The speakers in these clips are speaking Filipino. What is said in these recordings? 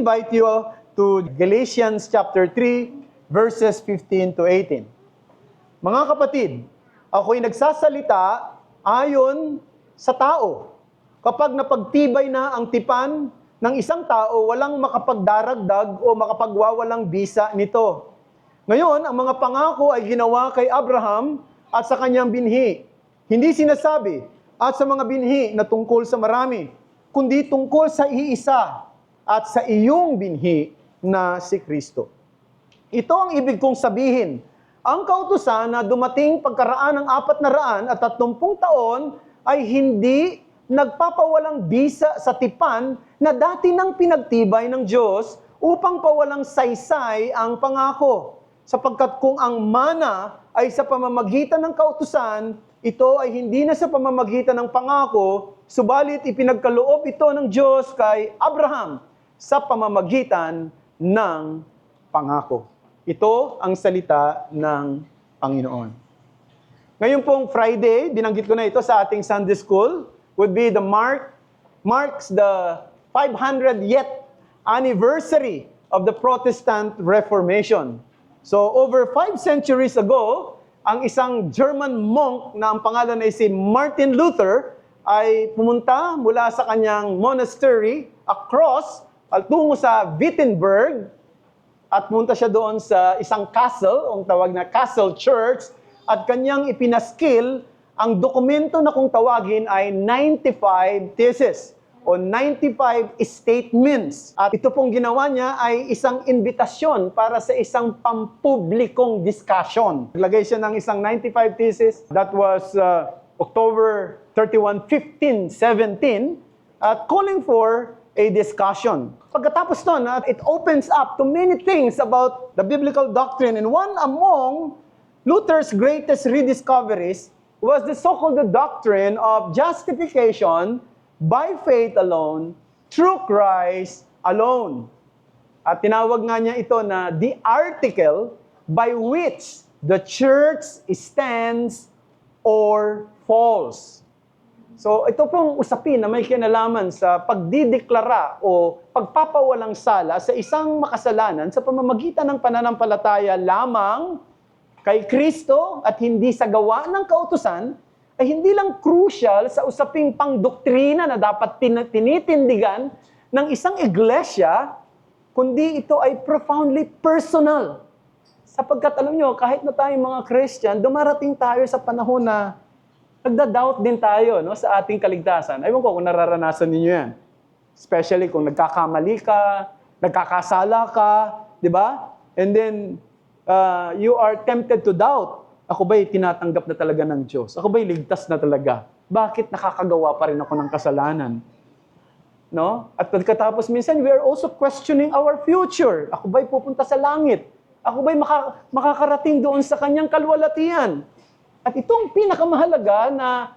invite you to Galatians chapter 3, verses 15 to 18. Mga kapatid, ako'y nagsasalita ayon sa tao. Kapag napagtibay na ang tipan ng isang tao, walang makapagdaragdag o makapagwawalang bisa nito. Ngayon, ang mga pangako ay ginawa kay Abraham at sa kanyang binhi. Hindi sinasabi at sa mga binhi na tungkol sa marami, kundi tungkol sa iisa at sa iyong binhi na si Kristo. Ito ang ibig kong sabihin. Ang kautusan na dumating pagkaraan ng 430 taon ay hindi nagpapawalang bisa sa tipan na dati nang pinagtibay ng Diyos upang pawalang saysay ang pangako. Sapagkat kung ang mana ay sa pamamagitan ng kautusan, ito ay hindi na sa pamamagitan ng pangako, subalit ipinagkaloob ito ng Diyos kay Abraham sa pamamagitan ng pangako. Ito ang salita ng Panginoon. Ngayon pong Friday, binanggit ko na ito sa ating Sunday School, would be marks the 500th anniversary of the Protestant Reformation. So over 5 centuries ago, ang isang German monk na ang pangalan ay si Martin Luther ay pumunta mula sa kanyang monastery across tungo sa Wittenberg at pumunta siya doon sa isang castle, ang tawag na Castle Church, at kanyang ipinaskil ang dokumento na kung tawagin ay 95 theses o 95 statements. At ito pong ginawa niya ay isang invitasyon para sa isang pampublikong discussion. Naglagay siya ng isang 95 theses. That was October 31, 1517 at calling for a discussion. Pagkatapos nun, it opens up to many things about the biblical doctrine. And one among Luther's greatest rediscoveries was the so-called doctrine of justification by faith alone, through Christ alone. At tinawag nga niya ito na the article by which the church stands or falls. So ito pong usapin na may kinalaman sa pagdideklara o pagpapawalang sala sa isang makasalanan sa pamamagitan ng pananampalataya lamang kay Kristo at hindi sa gawa ng kautusan, ay hindi lang crucial sa usaping pangdoktrina na dapat tinitindigan ng isang iglesia, kundi ito ay profoundly personal. Sapagkat alam nyo, kahit na tayong mga Christian, dumarating tayo sa panahon na nagda-doubt din tayo sa ating kaligtasan. Ewan ko kung nararanasan ninyo yan. Especially kung nagkakamali ka, nagkakasala ka, di ba? And then, you are tempted to doubt. Ako ba'y tinatanggap na talaga ng Diyos? Ako ba'y ligtas na talaga? Bakit nakakagawa pa rin ako ng kasalanan? No? At pagkatapos minsan, we are also questioning our future. Ako ba'y pupunta sa langit? Ako ba'y makakarating doon sa kanyang kalwalatian? At itong pinakamahalaga na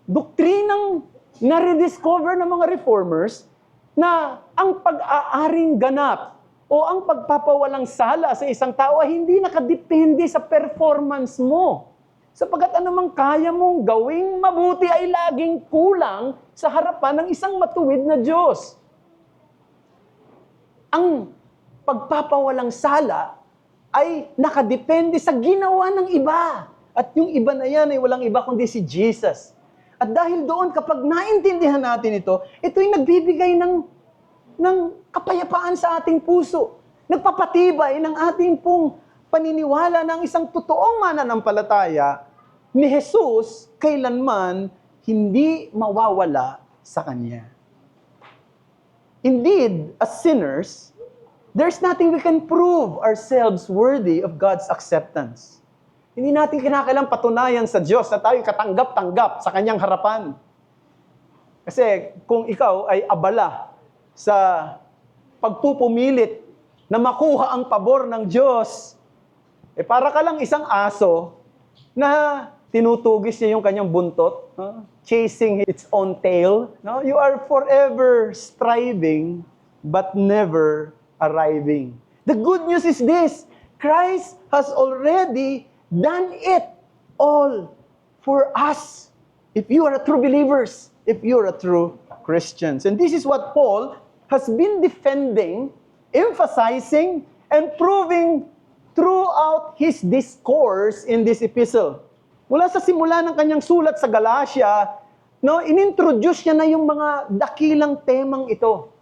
doktrinang na-rediscover ng mga reformers na ang pag-aaring ganap o ang pagpapawalang sala sa isang tao ay hindi nakadepende sa performance mo. Sapagkat anumang kaya mong gawing mabuti ay laging kulang sa harapan ng isang matuwid na Diyos. Ang pagpapawalang sala ay nakadepende sa ginawa ng iba. At yung iba na yan ay walang iba kundi si Jesus. At dahil doon, kapag naintindihan natin ito, ito'y nagbibigay ng kapayapaan sa ating puso. Nagpapatibay ng ating pong paniniwala ng isang totoong mananampalataya ni Jesus kailanman hindi mawawala sa Kanya. Indeed, as sinners, there's nothing we can prove ourselves worthy of God's acceptance. Hindi natin kinakailangang patunayan sa Diyos na tayo katanggap-tanggap sa Kanyang harapan. Kasi kung ikaw ay abala sa pagpupumilit na makuha ang pabor ng Diyos, para ka lang isang aso na tinutugis niya yung kanyang buntot, chasing its own tail. No? You are forever striving but never arriving. The good news is this: Christ has already done it all for us. If you are a true believers, if you are a true Christians. And this is what Paul has been defending, emphasizing, and proving throughout his discourse in this epistle. Mula sa simula ng kanyang sulat sa Galatia, no, inintroduce niya na yung mga dakilang temang ito.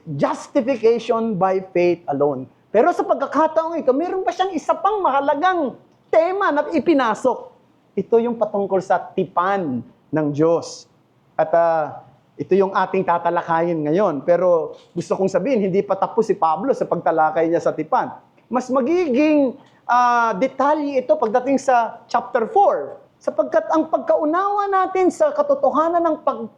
Justification by faith alone. Pero sa pagkakataong ito, meron pa siyang isa pang mahalagang tema na ipinasok. Ito yung patungkol sa tipan ng Diyos. At ito yung ating tatalakayin ngayon. Pero gusto kong sabihin, hindi pa tapos si Pablo sa pagtalakay niya sa tipan. Mas magiging detalye ito pagdating sa chapter 4. Sapagkat ang pagkaunawa natin sa katotohanan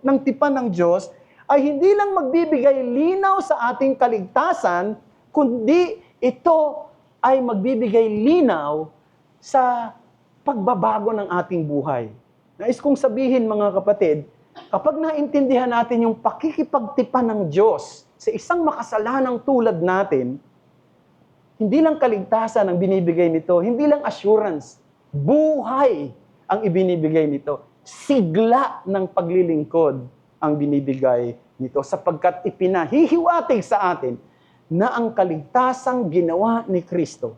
ng tipan ng Diyos ay hindi lang magbibigay linaw sa ating kaligtasan, kundi ito ay magbibigay linaw sa pagbabago ng ating buhay. Nais kong sabihin, mga kapatid, kapag naintindihan natin yung pakikipagtipan ng Diyos sa isang makasalanang tulad natin, hindi lang kaligtasan ang binibigay nito, hindi lang assurance, buhay ang ibinibigay nito. Sigla ng paglilingkod ang binibigay nito sapagkat ipinahihiwatig sa atin na ang kaligtasang ginawa ni Kristo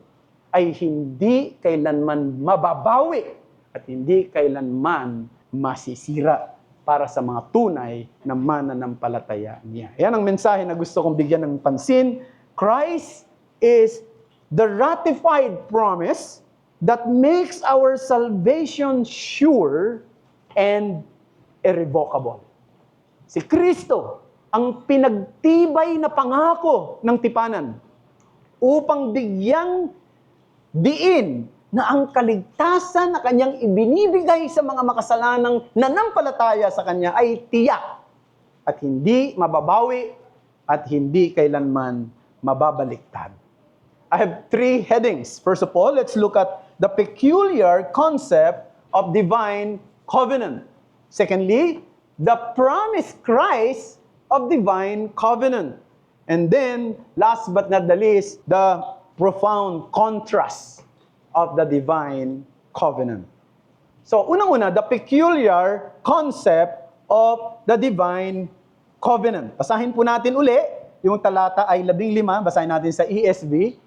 ay hindi kailanman mababawi at hindi kailanman masisira para sa mga tunay na mananampalataya niya. Yan ang mensahe na gusto kong bigyan ng pansin. Christ is the ratified promise that makes our salvation sure and irrevocable. Si Kristo ang pinagtibay na pangako ng tipanan upang bigyang diin na ang kaligtasan na kanyang ibinibigay sa mga makasalanang nanampalataya sa kanya ay tiyak at hindi mababawi at hindi kailanman mababaliktad. I have 3 headings. First of all, let's look at the peculiar concept of divine covenant. Secondly, the promised Christ of divine covenant. And then, last but not the least, the profound contrast of the divine covenant. So, unang-una, the peculiar concept of the divine covenant. Basahin po natin uli, yung talata ay 15, basahin natin sa ESV.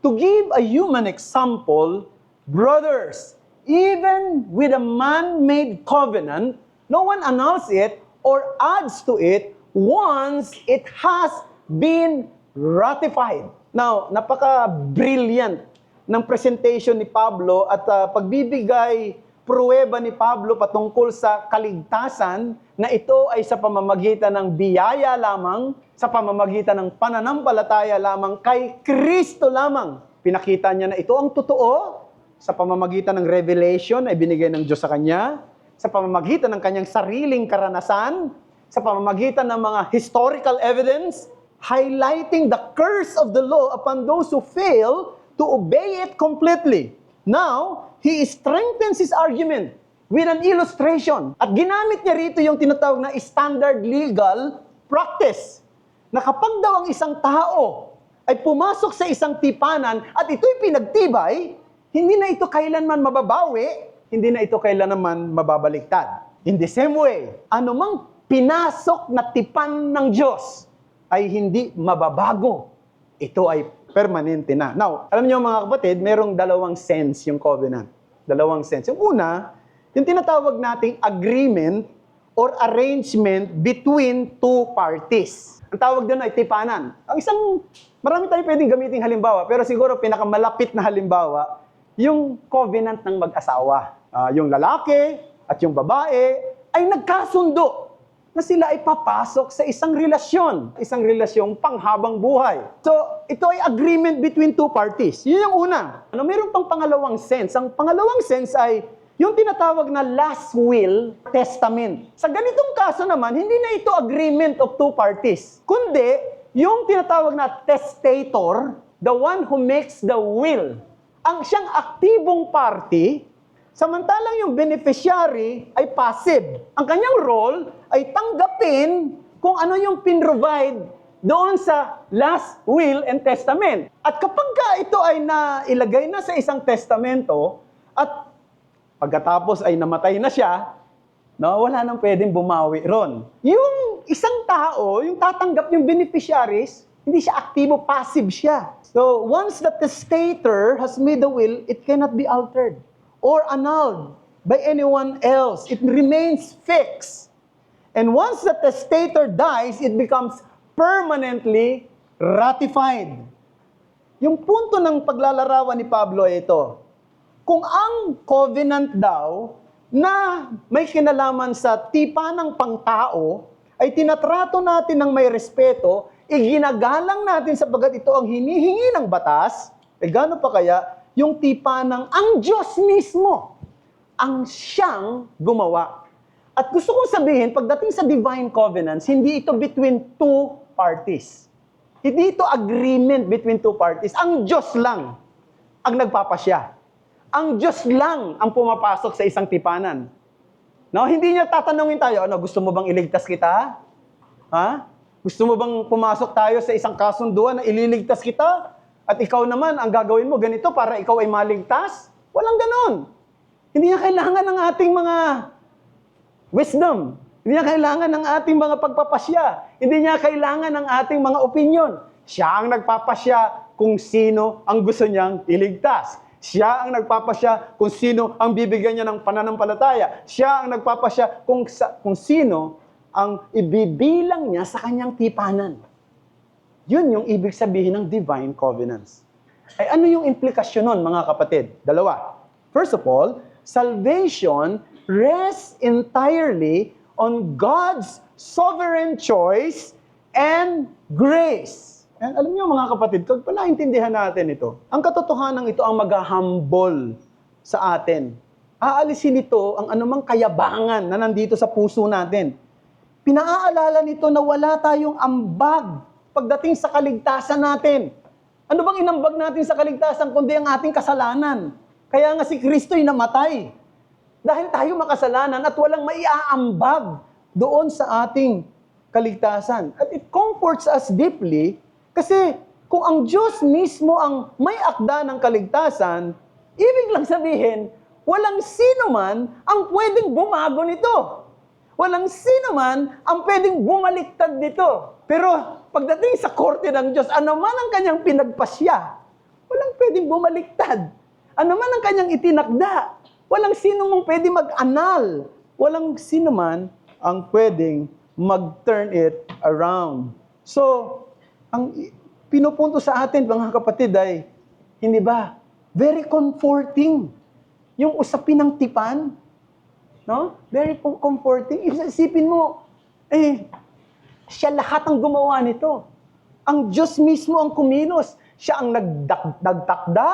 To give a human example, brothers, even with a man-made covenant, no one annuls it or adds to it once it has been ratified. Now, napaka-brilliant ng presentation ni Pablo at pagbibigay pruweba ni Pablo patungkol sa kaligtasan na ito ay sa pamamagitan ng biyaya lamang, sa pamamagitan ng pananampalataya lamang kay Kristo lamang. Pinakita niya na ito ang totoo sa pamamagitan ng revelation na ibinigay ng Diyos sa kanya, sa pamamagitan ng kanyang sariling karanasan, sa pamamagitan ng mga historical evidence, highlighting the curse of the law upon those who fail to obey it completely. Now, he strengthens his argument with an illustration. At ginamit niya rito yung tinatawag na standard legal practice. Na kapag daw ang isang tao ay pumasok sa isang tipanan at ito'y pinagtibay, hindi na ito kailanman mababawi, hindi na ito kailanman mababaliktad. In the same way, anumang pinasok na tipan ng Diyos ay hindi mababago. Ito ay permanente na. Now, alam niyo mga kapatid, merong dalawang sense yung covenant. Dalawang sense. Yung una, yung tinatawag nating agreement or arrangement between two parties. Ang tawag doon ay tipanan. Ang isang, marami tayo pwedeng gamitin halimbawa, pero siguro pinakamalapit na halimbawa, yung covenant ng mag-asawa. Yung lalaki at yung babae ay nagkasundo na sila ay papasok sa isang relasyong panghabang buhay. So, ito ay agreement between two parties. Yun yung una. Meron pang pangalawang sense. Ang pangalawang sense ay yung tinatawag na last will testament. Sa ganitong kaso naman, hindi na ito agreement of two parties. Kundi, yung tinatawag na testator, the one who makes the will, ang siyang aktibong party, samantalang yung beneficiary ay passive. Ang kanyang role ay tanggapin kung ano yung pinrovide doon sa last will and testament. At kapag ito ay nailagay na sa isang testamento at pagkatapos ay namatay na siya, no, wala nang pwedeng bumawi ron. Yung isang tao, yung tatanggap yung beneficiaries, hindi siya aktibo, passive siya. So, once the testator has made the will, it cannot be altered or annulled by anyone else. It remains fixed. And once the testator dies, it becomes permanently ratified. Yung punto ng paglalarawan ni Pablo ay ito. Kung ang covenant daw na may kinalaman sa tipa ng pangtao ay tinatrato natin ng may respeto, iginagalang natin sapagat ito ang hinihingi ng batas, gaano pa kaya yung tipa ng ang Diyos mismo ang siyang gumawa. At gusto kong sabihin, pagdating sa divine covenants, hindi ito between two parties. Hindi ito agreement between two parties. Ang Diyos lang ang nagpapasya. Ang Diyos lang ang pumapasok sa isang tipanan. No, hindi niya tatanungin tayo, gusto mo bang iligtas kita? Ha? Gusto mo bang pumasok tayo sa isang kasunduan na ililigtas kita? At ikaw naman, ang gagawin mo ganito para ikaw ay maligtas? Walang ganon. Hindi niya kailangan ng ating mga wisdom. Hindi niya kailangan ng ating mga pagpapasya. Hindi niya kailangan ng ating mga opinion. Siya ang nagpapasya kung sino ang gusto niyang iligtas. Siya ang nagpapasya kung sino ang bibigyan niya ng pananampalataya. Siya ang nagpapasya kung sino ang ibibilang niya sa kanyang tipanan. Yun yung ibig sabihin ng divine covenants. Ay ano yung implikasyon nun, mga kapatid? Dalawa. First of all, salvation rests entirely on God's sovereign choice and grace. And alam niyo mga kapatid, kung palaintindihan natin ito, ang katotohanan ito ang maghahambol sa atin. Aalisin nito ang anumang kayabangan na nandito sa puso natin. Pinaaalala nito na wala tayong ambag pagdating sa kaligtasan natin. Ano bang inambag natin sa kaligtasan kundi ang ating kasalanan? Kaya nga si Kristo'y namatay. Dahil tayo makasalanan at walang maiaambag doon sa ating kaligtasan. At it comforts us deeply kasi kung ang Diyos mismo ang may akda ng kaligtasan, ibig lang sabihin, walang sino man ang pwedeng bumago nito. Walang sino man ang pwedeng bumaliktad dito. Pero pagdating sa korte ng Diyos, ano man ang kanyang pinagpasya, walang pwedeng bumaliktad. Ano man ang kanyang itinakda, walang sino mong pwedeng mag-anal. Walang sino man ang pwedeng mag-turn it around. So, ang pinupunto sa atin, mga kapatid, ay, hindi ba, very comforting. Yung usapin ng tipan, no? Very comforting. Isipin mo, siya lahat ang gumawa nito. Ang Diyos mismo ang kumilos. Siya ang nagtakda,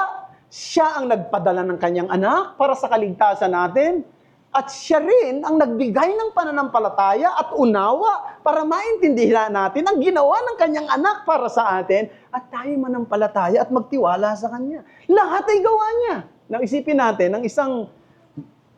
siya ang nagpadala ng kanyang anak para sa kaligtasan natin, at siya rin ang nagbigay ng pananampalataya at unawa para maintindihan natin ang ginawa ng kanyang anak para sa atin, at tayo manampalataya at magtiwala sa kanya. Lahat ay gawa niya. Nang isipin natin, ng isang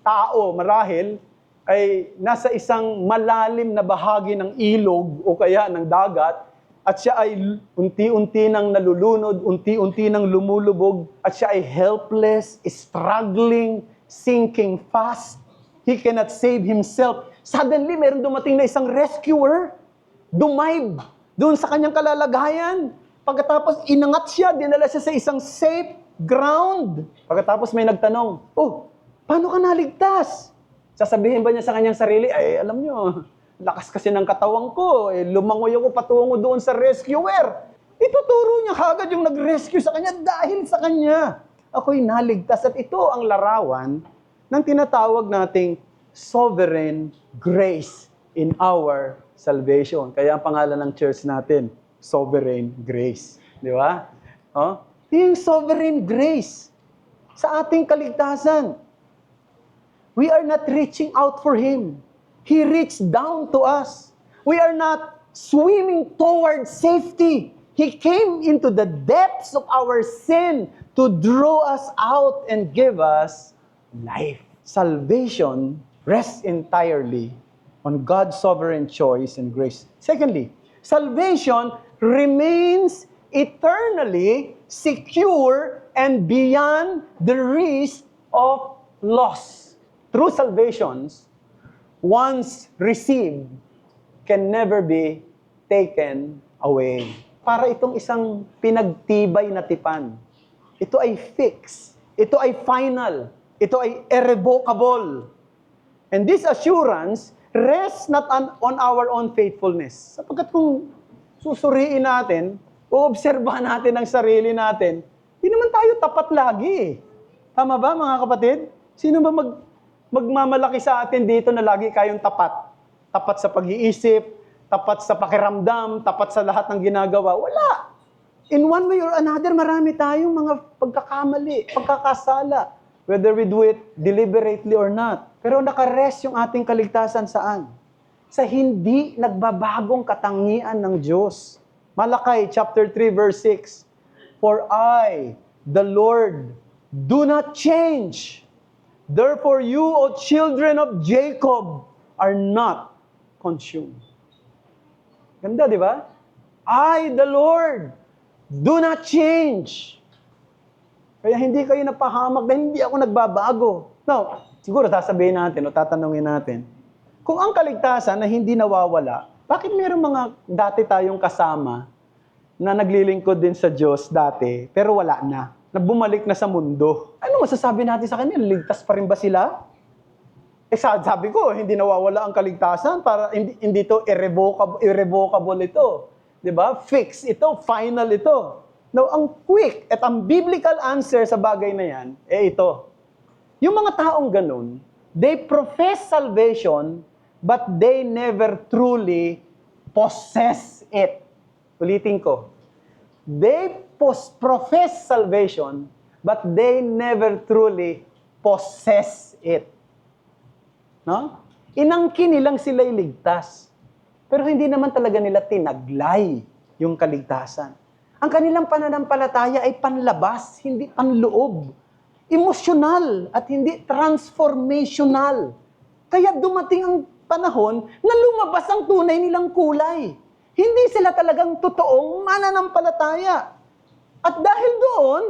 tao marahil ay nasa isang malalim na bahagi ng ilog o kaya ng dagat, at siya ay unti-unti nang nalulunod, unti-unti nang lumulubog, at siya ay helpless, struggling, sinking fast. He cannot save himself. Suddenly, meron dumating na isang rescuer, dumive doon sa kanyang kalalagayan. Pagkatapos, inangat siya, dinala siya sa isang safe ground. Pagkatapos, may nagtanong, paano ka naligtas? Sasabihin ba niya sa kanyang sarili, alam niyo, lakas kasi ng katawang ko, lumangoy ako patungo doon sa rescuer. Ituturo niya kagad yung nag-rescue sa kanya dahil sa kanya. Ako'y naligtas. At ito ang larawan ng tinatawag nating sovereign grace in our salvation. Kaya ang pangalan ng church natin, Sovereign Grace. Di ba? Yung sovereign grace sa ating kaligtasan. We are not reaching out for Him. He reached down to us. We are not swimming towards safety. He came into the depths of our sin to draw us out and give us life. Salvation rests entirely on God's sovereign choice and grace. Secondly, salvation remains eternally secure and beyond the risk of loss. True salvations, once received, can never be taken away. Para itong isang pinagtibay na tipan. Ito ay fixed. Ito ay final. Ito ay irrevocable. And this assurance rests not on our own faithfulness. Sapagkat kung susuriin natin, uobserbahan natin ang sarili natin, hindi naman tayo tapat lagi. Tama ba, mga kapatid? Sino ba magmamalaki sa atin dito na lagi kayong tapat? Tapat sa pag-iisip, tapat sa pakiramdam, tapat sa lahat ng ginagawa. Wala. In one way or another, marami tayong mga pagkakamali, pagkakasala. Whether we do it deliberately or not. Pero nakarest yung ating kaligtasan saan? Sa hindi nagbabagong katangian ng Diyos. Malakay chapter 3 verse 6. For I, the Lord, do not change. Therefore you, O children of Jacob, are not consumed. Ganda, di ba? I, the Lord, do not change. Kaya hindi kayo napahamak dahil hindi ako nagbabago. Now, siguro sasabihin natin o tatanungin natin, kung ang kaligtasan na hindi nawawala, bakit mayroong mga dati tayong kasama na naglilingkod din sa Diyos dati, pero wala na bumalik na sa mundo? Ano masasabi natin sa kanila? Ligtas pa rin ba sila? Sabi ko, hindi nawawala ang kaligtasan para hindi to irrevocable ito. 'Di ba? Fix ito, final ito. Now, ang quick at ang biblical answer sa bagay na 'yan ito. Yung mga taong ganun, they profess salvation but they never truly possess it. Ulitin ko. They profess salvation but they never truly possess it. No? Inangkin nilang sila'y ligtas. Pero hindi naman talaga nila tinaglay yung kaligtasan. Ang kanilang pananampalataya ay panlabas, hindi panloob. Emosyonal at hindi transformational. Kaya dumating ang panahon na lumabas ang tunay nilang kulay. Hindi sila talagang totoong mananampalataya. At dahil doon,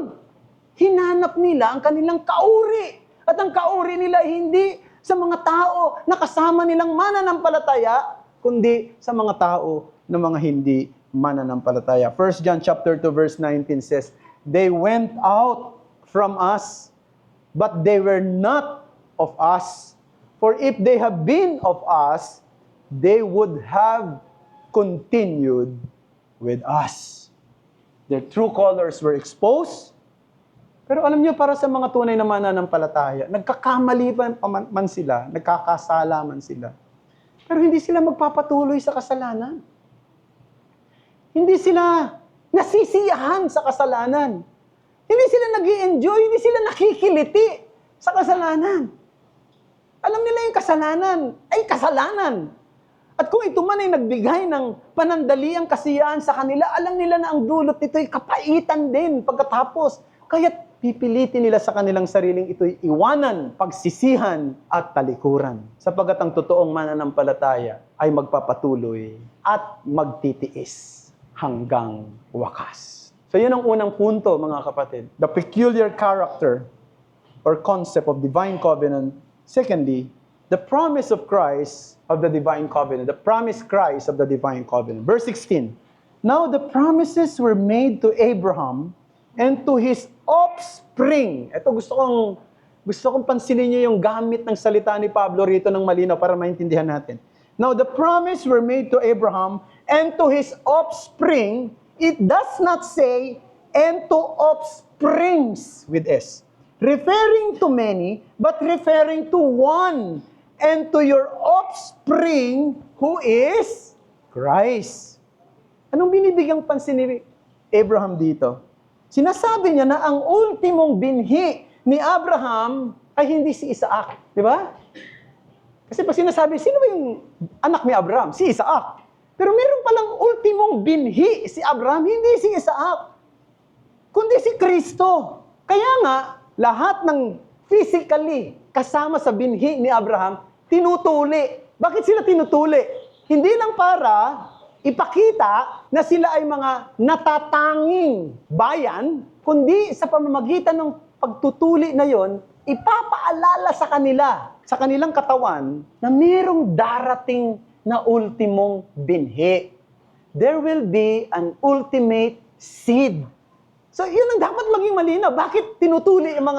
hinanap nila ang kanilang kauri. At ang kauri nila hindi sa mga tao na kasama nilang mananampalataya, kundi sa mga tao na mga hindi mananampalataya. 1 John chapter 2 verse 19 says, they went out from us, but they were not of us. For if they have been of us, they would have continued with us. Their true colors were exposed. Pero alam niyo, para sa mga tunay na mananampalataya, nagkakamali man sila, nagkakasala man sila. Pero hindi sila magpapatuloy sa kasalanan. Hindi sila nasisiyahan sa kasalanan. Hindi sila nag-i-enjoy, hindi sila nakikiliti sa kasalanan. Alam nila yung kasalanan ay kasalanan. At kung ito man ay nagbigay ng panandaliang kasiyahan sa kanila, alam nila na ang dulot nito ay kapaitan din pagkatapos. Kaya pipilitin nila sa kanilang sariling ito'y iwanan, pagsisihan at talikuran. Sapagkat ang totoong mananampalataya ay magpapatuloy at magtitiis hanggang wakas. So yun ang unang punto, mga kapatid. The peculiar character or concept of divine covenant. Secondly, the promise of Christ of the divine covenant. The promise Christ of the divine covenant. Verse 16. Now the promises were made to Abraham and to his offspring. Ito gusto kong pansinin niyo yung gamit ng salita ni Pablo rito ng malinaw para maintindihan natin. Now the promise were made to Abraham and to his offspring. It does not say and to offsprings with S. Referring to many, but referring to one. And to your offspring who is Christ. Anong binibigyang pansin ni Abraham dito? Sinasabi niya na ang ultimong binhi ni Abraham ay hindi si Isaac. Di ba? Kasi pag sinasabi, sino ba yung anak ni Abraham? Si Isaac. Pero meron palang ultimong binhi si Abraham, hindi si Isaac, kundi si Kristo. Kaya nga, lahat ng physically kasama sa binhi ni Abraham, tinutuli. Bakit sila tinutuli? Hindi lang para ipakita na sila ay mga natatanging bayan, kundi sa pamamagitan ng pagtutuli na yon, ipapaalala sa kanila, sa kanilang katawan, na mayroong darating na ultimong binhi. There will be an ultimate seed. So, yun ang dapat maging malinaw. Bakit tinutuli ang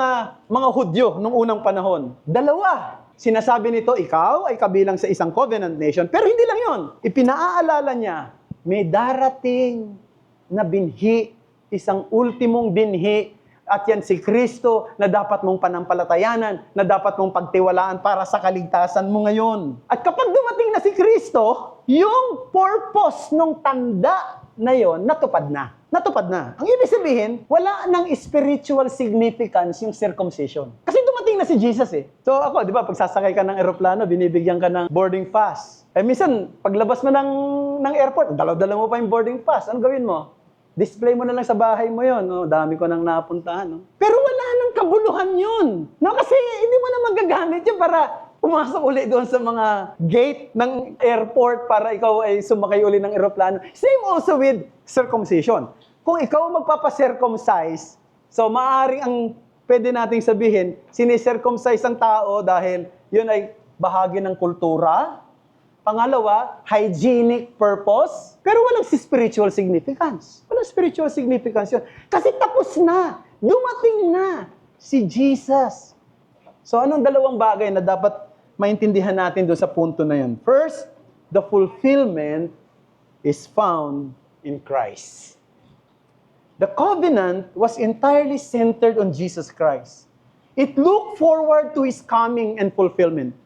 mga Hudyo nung unang panahon? Dalawa. Sinasabi nito, ikaw ay kabilang sa isang covenant nation. Pero hindi lang yun. Ipinaaalala niya, may darating na binhi, isang ultimong binhi, at yan si Kristo na dapat mong panampalatayanan, na dapat mong pagtiwalaan para sa kaligtasan mo ngayon. At kapag dumating na si Kristo, yung purpose ng tanda na yon natupad na. Natupad na. Ang ibig sabihin, wala nang spiritual significance yung circumcision. Kasi dumating na si Jesus eh. So ako, di ba, pag sasakay ka ng eroplano, binibigyan ka ng boarding pass. Eh minsan, paglabas mo ng airport, dalaw-dalaw mo pa yung boarding pass. Ano gawin mo? Display mo na lang sa bahay mo yon. No? Dami ko nang napuntahan. No? Pero wala nang kabuluhan yun. No? Kasi hindi mo na magagamit yun para pumasok uli doon sa mga gate ng airport para ikaw ay sumakay uli ng eroplano. Same also with circumcision. Kung ikaw magpapa-circumcise, so maaaring ang pwede nating sabihin, sinicircumcise ang tao dahil yun ay bahagi ng kultura. Pangalawa, hygienic purpose. Pero walang spiritual significance. Walang spiritual significance yun. Kasi tapos na. Dumating na si Jesus. So anong dalawang bagay na dapat maintindihan natin doon sa punto na yun? First, the fulfillment is found in Christ. The covenant was entirely centered on Jesus Christ. It looked forward to His coming and fulfillment.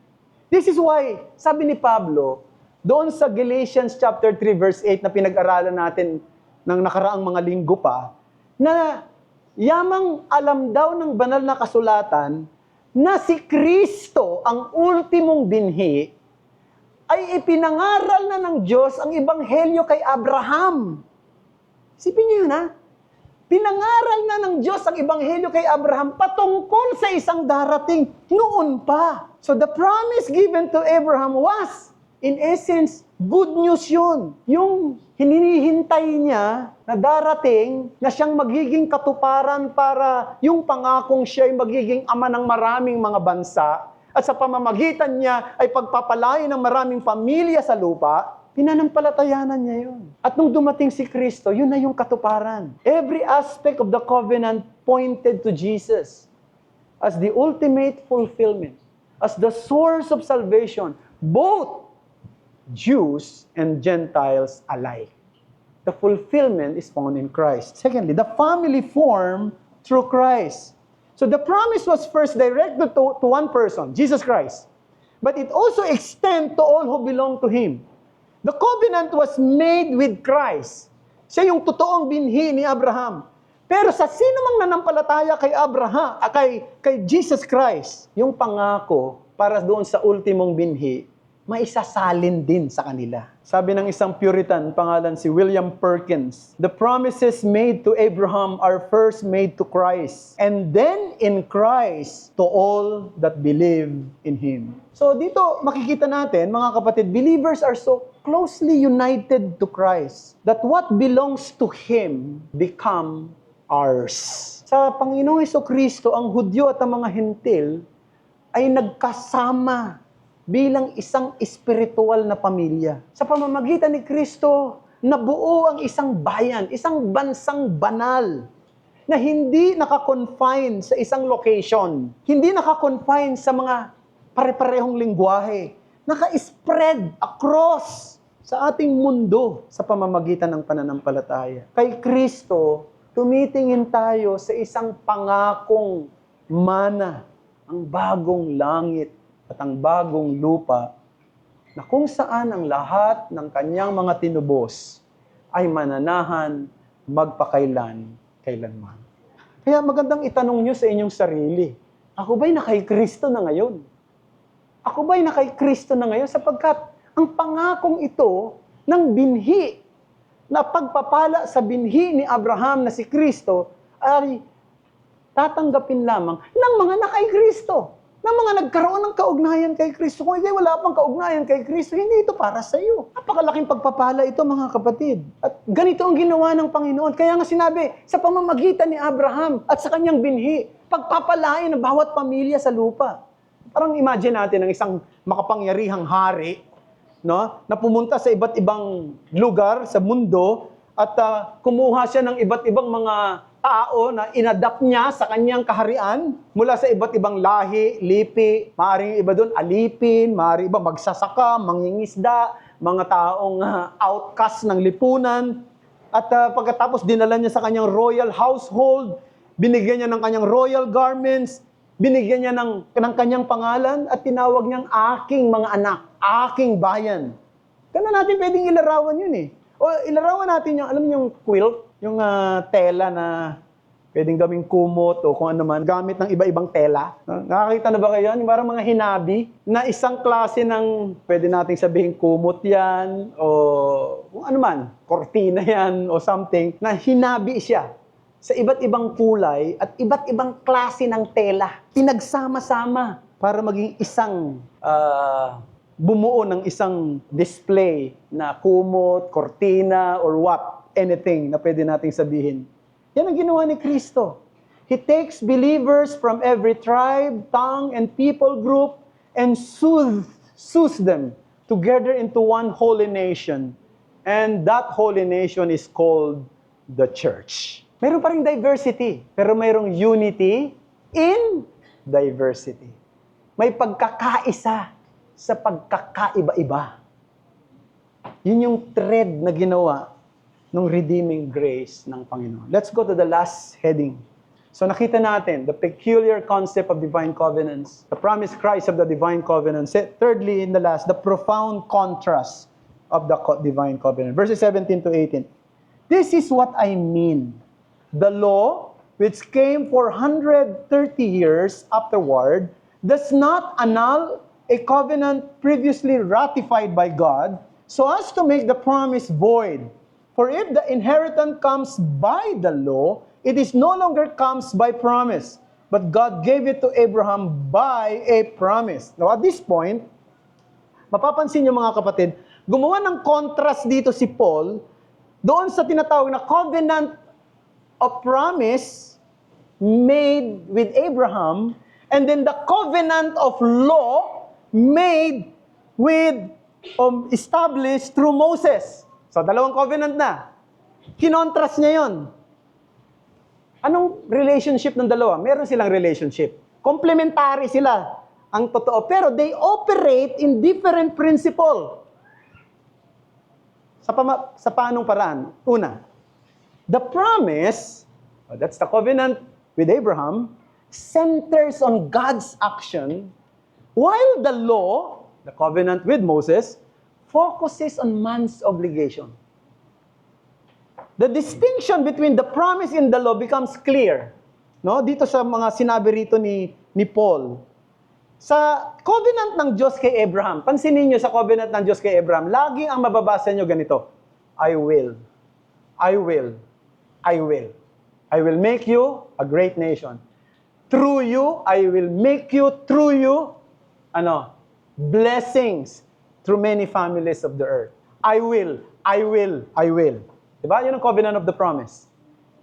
This is why, sabi ni Pablo, doon sa Galatians chapter 3 verse 8 na pinag-aralan natin ng nakaraang mga linggo pa, na yamang alam daw ng banal na kasulatan na si Kristo, ang ultimong binhi, ay ipinangaral na ng Diyos ang ebanghelyo kay Abraham. Isipin niyo yun, ha? Pinangaral na ng Diyos ang ebanghelyo kay Abraham patungkol sa isang darating noon pa. So the promise given to Abraham was, in essence, good news yun. Yung hinihintay niya na darating na siyang magiging katuparan para yung pangakong siya ay magiging ama ng maraming mga bansa at sa pamamagitan niya ay pagpapalain ng maraming pamilya sa lupa, pinanampalatayanan niya yun. At nung dumating si Kristo, yun na yung katuparan. Every aspect of the covenant pointed to Jesus as the ultimate fulfillment, as the source of salvation, both Jews and Gentiles alike. The fulfillment is found in Christ. Secondly, the family formed through Christ. So the promise was first directed to one person, Jesus Christ. But it also extends to all who belong to Him. The covenant was made with Christ. Siya yung totoong binhi ni Abraham. Pero sa sino mang nanampalataya kay Abraham, kay Jesus Christ, yung pangako para doon sa ultimong binhi, maisasalin din sa kanila. Sabi ng isang Puritan, pangalan si William Perkins, the promises made to Abraham are first made to Christ, and then in Christ to all that believe in Him. So dito makikita natin, mga kapatid, believers are so closely united to Christ that what belongs to Him become ours. Sa Panginoong Jesucristo, ang Hudyo at ang mga Hentil ay nagkasama bilang isang espiritual na pamilya. Sa pamamagitan ni Kristo, nabuo ang isang bayan, isang bansang banal, na hindi nakakonfine sa isang location, hindi nakakonfine sa mga pare-parehong lingwahe, naka-spread across sa ating mundo sa pamamagitan ng pananampalataya. Kay Kristo, tumitingin tayo sa isang pangakong mana, ang bagong langit at ang bagong lupa, na kung saan ang lahat ng kanyang mga tinubos ay mananahan magpakailanman. Kaya magandang itanong nyo sa inyong sarili, ako ba'y nakay Kristo na ngayon? Ako ba'y nakay Kristo na ngayon? Sapagkat ang pangakong ito ng binhi, na pagpapala sa binhi ni Abraham na si Kristo, ay tatanggapin lamang ng mga nakay Kristo. Ng mga nagkaroon ng kaugnayan kay Kristo. Kung hindi wala pang kaugnayan kay Kristo, hindi ito para sa iyo. Napakalaking pagpapala ito, mga kapatid. At ganito ang ginawa ng Panginoon. Kaya nga sinabi, sa pamamagitan ni Abraham at sa kanyang binhi, pagpapalain ng bawat pamilya sa lupa. Parang imagine natin ang isang makapangyarihang hari no, na pumunta sa iba't ibang lugar sa mundo at kumuha siya ng iba't ibang mga tao na inadapt niya sa kanyang kaharian mula sa iba't ibang lahi, lipi, maaaring iba doon alipin, maaaring iba magsasaka, mangingisda, mga taong outcast ng lipunan. At pagkatapos dinala niya sa kanyang royal household, binigyan niya ng kanyang royal garments, binigyan niya ng kanyang pangalan at tinawag niyang aking mga anak, aking bayan. Ganun natin pwedeng ilarawan yun eh. O ilarawan natin yung, alam niyo yung quilt, yung tela na pwedeng gawing kumot o kung ano man, gamit ng iba-ibang tela. Nakakita na ba kayo? Yung parang mga hinabi na isang klase ng, pwede nating sabihin kumot yan o kung ano man, kortina yan o something, na hinabi siya sa iba't ibang kulay at iba't ibang klase ng tela. Pinagsama-sama para maging isang bumuo ng isang display na kumot, kortina, or what, anything na pwede nating sabihin. Yan ang ginawa ni Kristo. He takes believers from every tribe, tongue, and people group and soothes them together into one holy nation. And that holy nation is called the church. Meron pa ring diversity, pero mayroong unity in diversity. May pagkakaisa sa pagkakaiba-iba. Yun yung thread na ginawa ng redeeming grace ng Panginoon. Let's go to the last heading. So nakita natin the peculiar concept of divine covenants, the promised Christ of the divine covenant. Thirdly, in the last, the profound contrast of the divine covenant. Verses 17 to 18. This is what I mean. The law, which came 430 years afterward, does not annul a covenant previously ratified by God, so as to make the promise void. For if the inheritance comes by the law, it is no longer comes by promise, but God gave it to Abraham by a promise. Now at this point, mapapansin niyo mga kapatid, gumawa ng contrast dito si Paul doon sa tinatawag na covenant of promise made with Abraham, and then the covenant of law made with, established through Moses. So, dalawang covenant na. Kinontrast niya yon. Anong relationship ng dalawa? Meron silang relationship. Complementary sila. Ang totoo. Pero they operate in different principle. Sa paanong paraan? Una, the promise, that's the covenant with Abraham, centers on God's action, while the law, the covenant with Moses, focuses on man's obligation. The distinction between the promise and the law becomes clear. No? Dito sa mga sinabi rito ni Paul. Sa covenant ng Diyos kay Abraham, pansinin niyo sa covenant ng Diyos kay Abraham, laging ang mababasa niyo ganito, I will. I will. I will. I will make you a great nation. Through you, I will make you, through you, blessings through many families of the earth. I will. I will. I will. Diba? Yun ang covenant of the promise.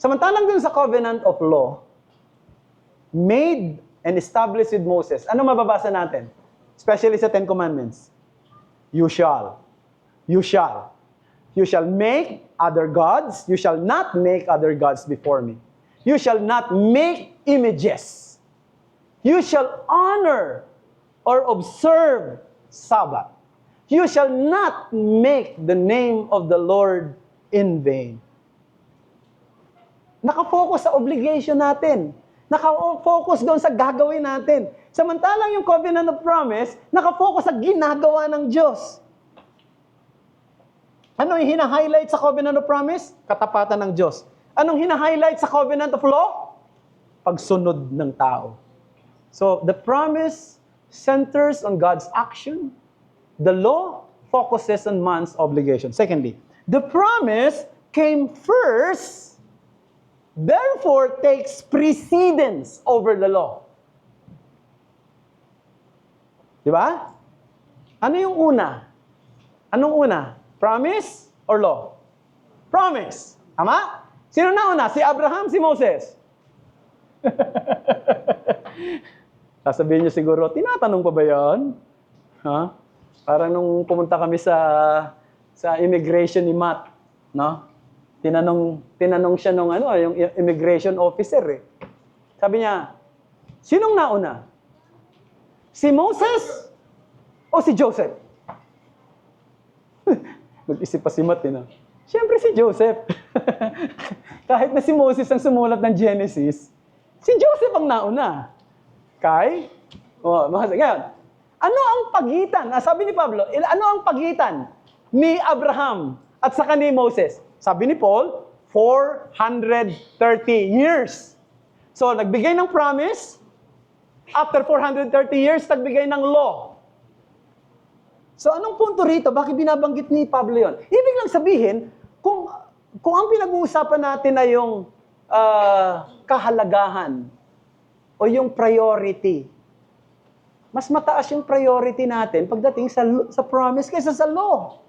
Samantalang dun sa covenant of law, made and established with Moses, ano mababasa natin? Especially sa Ten Commandments. You shall. You shall. You shall make other gods. You shall not make other gods before me. You shall not make images. You shall honor or observe Sabbath. You shall not make the name of the Lord in vain. Nakafocus sa obligation natin. Nakafocus doon sa gagawin natin. Samantalang yung covenant of promise, nakafocus sa ginagawa ng Diyos. Ano yung hina-highlight sa covenant of promise? Katapatan ng Diyos. Anong hina-highlight sa covenant of law? Pagsunod ng tao. So, the promise centers on God's action. The law focuses on man's obligation. Secondly, the promise came first, therefore takes precedence over the law. Di ba? Ano yung una? Anong una? Promise or law? Promise. Tama? Sino na una? Si Abraham, si Moses? Sasabihin niyo siguro, tinatanong pa ba yan? Ha? Parang nung pumunta kami sa immigration ni Matt, no? Tinanong siya nung yung immigration officer eh. Sabi niya, sinong nauna? Si Moses o si Joseph? Nag-isip pa si Matt, no? Siyempre si Joseph. Kahit na si Moses ang sumulat ng Genesis, si Joseph ang nauna. Ngayon, ano ang pagitan? Sabi ni Pablo, ano ang pagitan ni Abraham at saka ni Moses? Sabi ni Paul, 430 years. So, nagbigay ng promise. After 430 years, nagbigay ng law. So, anong punto rito? Bakit binabanggit ni Pablo yon? Ibig lang sabihin, kung ang pinag-uusapan natin ay yung kahalagahan o yung priority, mas mataas yung priority natin pagdating sa promise kaysa sa law.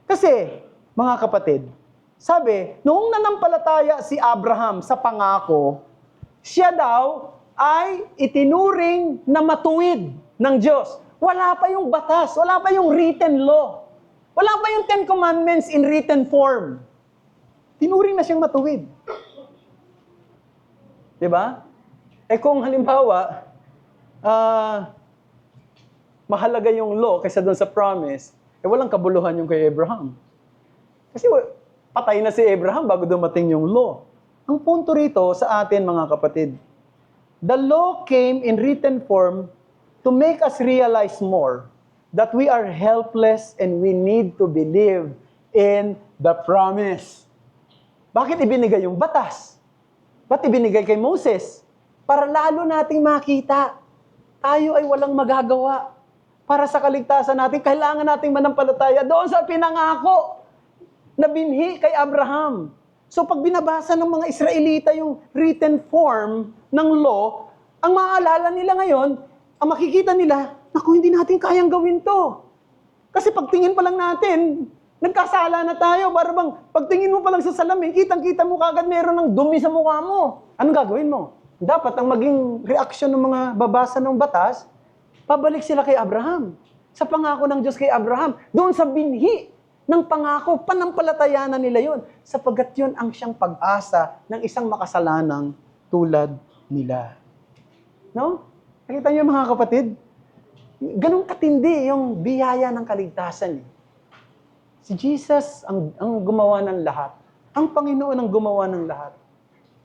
Kasi, mga kapatid, sabi, noong nanampalataya si Abraham sa pangako, siya daw ay itinuring na matuwid ng Diyos. Wala pa yung batas, wala pa yung written law. Wala pa yung 10 Commandments in written form. Tinuring na siyang matuwid. Diba? Kung halimbawa, mahalaga yung law kaysa doon sa promise, walang kabuluhan yung kay Abraham. Kasi patay na si Abraham bago dumating yung law. Ang punto rito sa atin, mga kapatid, the law came in written form to make us realize more that we are helpless and we need to believe in the promise. Bakit ibinigay yung batas? Ba't ibinigay kay Moses? Para lalo nating makita, tayo ay walang magagawa. Para sa kaligtasan natin, kailangan nating manampalataya doon sa pinangako na binhi kay Abraham. So pag binabasa ng mga Israelita yung written form ng law, ang maaalala nila ngayon, ang makikita nila, naku, hindi natin kayang gawin to. Kasi pagtingin pa lang natin, nagkasala na tayo. Para bang, pagtingin mo pa lang sa salamin, kitang-kita mo kagad meron ng dumi sa mukha mo. Anong gagawin mo? Dapat ang maging reaksyon ng mga babasa ng batas, pabalik sila kay Abraham. Sa pangako ng Diyos kay Abraham. Doon sa binhi ng pangako, panampalatayanan nila yon. Sapagkat yun ang siyang pag-asa ng isang makasalanang tulad nila. No? Nakita niyo mga kapatid? Ganun katindi yung biyaya ng kaligtasan. Si Jesus ang gumawa ng lahat. Ang Panginoon ang gumawa ng lahat.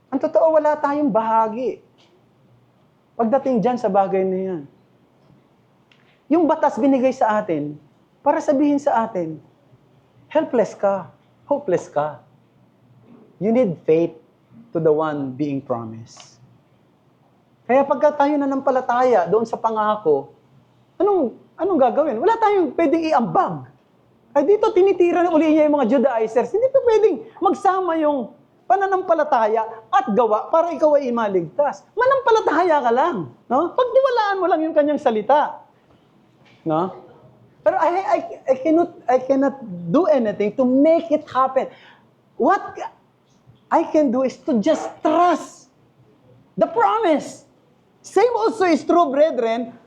Ang totoo, wala tayong bahagi. Pagdating dyan sa bagay na yan. Yung batas binigay sa atin, para sabihin sa atin, helpless ka, hopeless ka. You need faith to the one being promised. Kaya pagka tayo nanampalataya doon sa pangako, anong gagawin? Wala tayong pwedeng iambag. Ay dito tinitira uli niya yung mga Judaizers. Hindi pa pwedeng magsama yung pananampalataya at gawa para ikaw ay maligtas. Manampalataya ka lang, no? Pagtiwalaan mo lang yung kanyang salita. No? Pero I cannot do anything to make it happen. What I can do is to just trust the promise. Same also is true, brethren,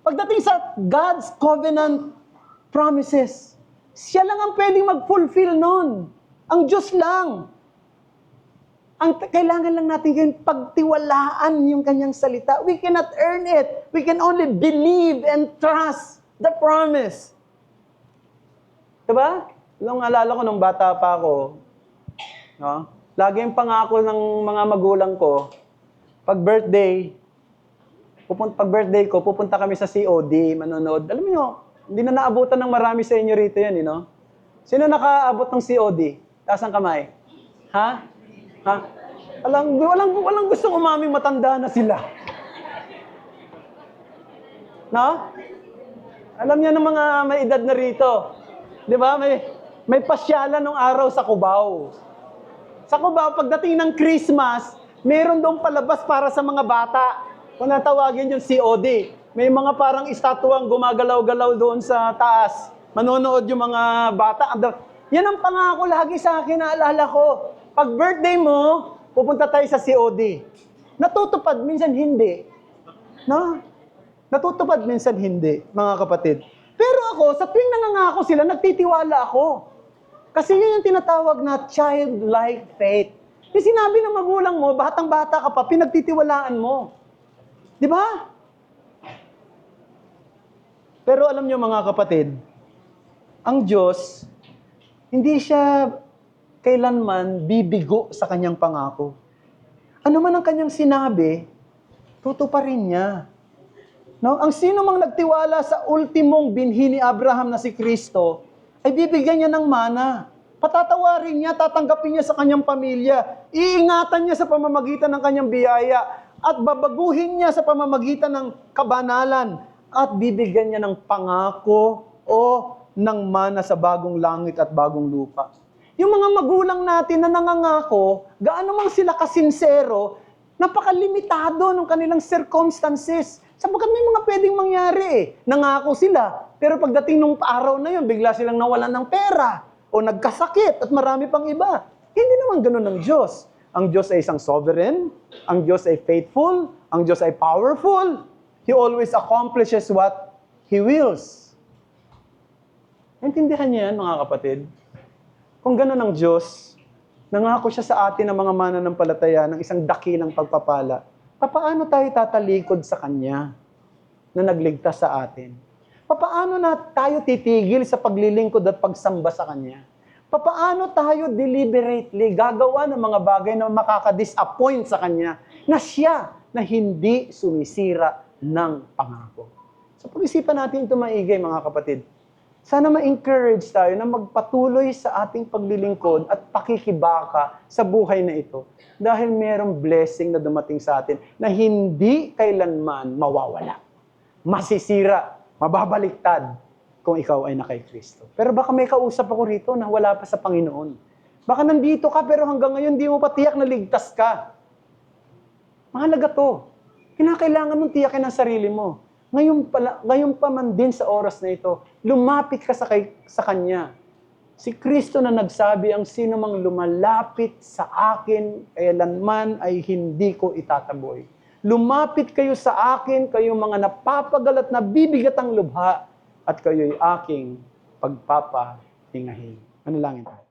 pagdating sa God's covenant promises. Siya lang ang pwedeng mag-fulfill nun. Ang Diyos lang. Ang kailangan lang natin pagtiwalaan yung kanyang salita. We cannot earn it. We can only believe and trust the promise. Diba? Nung alala ko nung bata pa ako, no? Lagi yung pangako ng mga magulang ko, pag birthday ko, pupunta kami sa COD, manonood. Alam niyo, hindi na naabutan ng marami sa inyo rito yan, no? Sino nakaabot ng COD? Taas ang kamay. Ha? Walang gustong umaming matanda na sila. No? Alam niya ng mga may edad na rito. Di ba? May pasyalan nung araw sa Cubao. Sa Cubao, pagdating ng Christmas, meron doon palabas para sa mga bata. Kung natawagin yung COD. May mga parang estatuang gumagalaw-galaw doon sa taas. Manonood yung mga bata. Yan ang pangako lagi sa akin, naalala ko. Pag birthday mo, pupunta tayo sa COD. Natutupad, minsan hindi. No? Natutupad, minsan hindi, mga kapatid. Pero ako, sa tuwing nangangako sila, nagtitiwala ako. Kasi yun yung tinatawag na childlike faith. Yung sinabi ng magulang mo, batang-bata ka pa, pinagtitiwalaan mo. Di ba? Pero alam nyo mga kapatid, ang Diyos, hindi siya kailanman bibigo sa kanyang pangako. Ano man ang kanyang sinabi, tutuparin niya. No? Ang sino mang nagtiwala sa ultimong binhi ni Abraham na si Kristo, ay bibigyan niya ng mana. Patatawarin niya, tatanggapin niya sa kanyang pamilya. Iingatan niya sa pamamagitan ng kanyang biyaya. At babaguhin niya sa pamamagitan ng kabanalan. At bibigyan niya ng pangako o ng mana sa bagong langit at bagong lupa. Yung mga magulang natin na nangangako, gaano mang sila kasinsero, napakalimitado ng kanilang circumstances. Sapagkat may mga pwedeng mangyari eh. Nangako sila, pero pagdating nung araw na yun, bigla silang nawalan ng pera o nagkasakit at marami pang iba. Hindi naman ganun ang Diyos. Ang Diyos ay isang sovereign, ang Diyos ay faithful, ang Diyos ay powerful. He always accomplishes what He wills. Naintindihan niyo yan, mga kapatid? Kung ganun ang Diyos, nangako siya sa atin ng mga mananampalataya ng isang dakilang pagpapala, papaano tayo tatalikod sa Kanya na nagligtas sa atin? Papaano na tayo titigil sa paglilingkod at pagsamba sa Kanya? Papaano tayo deliberately gagawa ng mga bagay na makaka-disappoint sa Kanya na siya na hindi sumisira ng pangako? So pag-isipan natin ito maigi, mga kapatid. Sana ma-encourage tayo na magpatuloy sa ating paglilingkod at pakikibaka sa buhay na ito dahil mayroong blessing na dumating sa atin na hindi kailanman mawawala. Masisira, mababaliktad kung ikaw ay na kay Kristo. Pero baka may kausap ako rito na wala pa sa Panginoon. Baka nandito ka pero hanggang ngayon di mo pa tiyak na ligtas ka. Mahalaga to. Kinakailangan mong tiyakin ang sarili mo. Ngayon pa man din sa oras na ito, lumapit ka sa Kanya. Si Kristo na nagsabi, ang sino mang lumalapit sa akin, kailanman ay hindi ko itataboy. Lumapit kayo sa akin, kayong mga napapagal at nabibigat ang lubha, at kayo'y aking pagpapahingahin. Manalangin tayo.